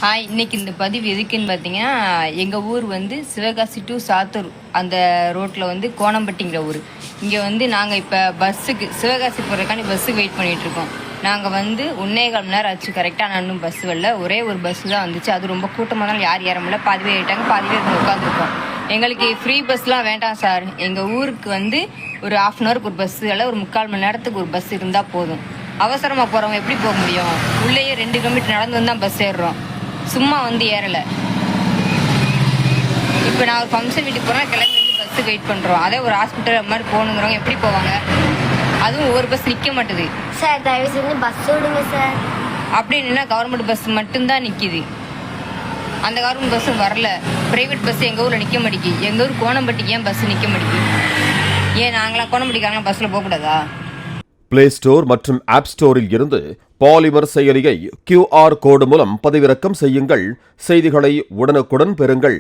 Hi, இன்னைக்கு இந்த பதிவு எதுக்குன்னு பார்த்தீங்கன்னா, எங்கள் ஊர் வந்து சிவகாசி டு சாத்தூர் அந்த ரோட்டில் வந்து கோணம்பட்டிங்கிற ஊர். இங்கே வந்து நாங்கள் இப்போ பஸ்ஸுக்கு சிவகாசி போகிறதுக்காண்டி பஸ்ஸுக்கு வெயிட் பண்ணிகிட்ருக்கோம். நாங்கள் வந்து 1.25 மணி நேரம் ஆச்சு. கரெக்டாக நான் இன்னும் பஸ் வரல. ஒரே ஒரு பஸ்ஸு தான் வந்துச்சு. அது ரொம்ப கூட்டமாக தான் யார் ஏற முடியல. பாதி பேர் ஏறிட்டாங்க, பாதி பேர் உட்காந்துருக்கோம். எங்களுக்கு ஃப்ரீ பஸ்லாம் வேண்டாம் சார். எங்கள் ஊருக்கு வந்து ஒரு 1/2 அன் ஹவருக்கு ஒரு பஸ்ஸு இல்லை, ஒரு 3/4 மணி நேரத்துக்கு ஒரு பஸ் இருந்தால் போதும். அவசரமாக போகிறவங்க எப்படி போக முடியும்? உள்ளேயே 2 கிலோமீட்டர் நடந்து வந்து தான் பஸ் ஏறுறோம், சும்மா வந்து ஏறலை. இப்போ நான் ஒரு ஃபங்க்ஷன் வீட்டுக்கு போனால் கிளம்பி வந்து பஸ்ஸுக்கு வெயிட் பண்ணுறோம். அதே ஒரு ஹாஸ்பிட்டல் அது மாதிரி போகணுங்கிறவங்க எப்படி போவாங்க? அதுவும் ஒரு பஸ் நிற்க மாட்டுது சார். தயவு செஞ்சு பஸ் விடுங்க சார். அப்படின்னா கவர்மெண்ட் பஸ் மட்டும்தான் நிற்கிது. அந்த கவர்மெண்ட் பஸ்ஸும் வரல. ப்ரைவேட் பஸ் எங்கள் ஊரில் நிற்க மாட்டேங்கி. எங்கள் ஊர் கோணம்பட்டிக்கு ஏன் பஸ் நிற்க மாட்டேங்கி? ஏன் நாங்களாம் கோணம்பட்டிக்காரங்களாம் பஸ்ஸில் போகக்கூடாதா? பிளே ஸ்டோர் மற்றும் ஆப் ஸ்டோரில் இருந்து பாலிமர் செயலியை QR கோடு மூலம் பதிவிறக்கம் செய்யுங்கள். செய்திகளை உடனுக்குடன் பெறுங்கள்.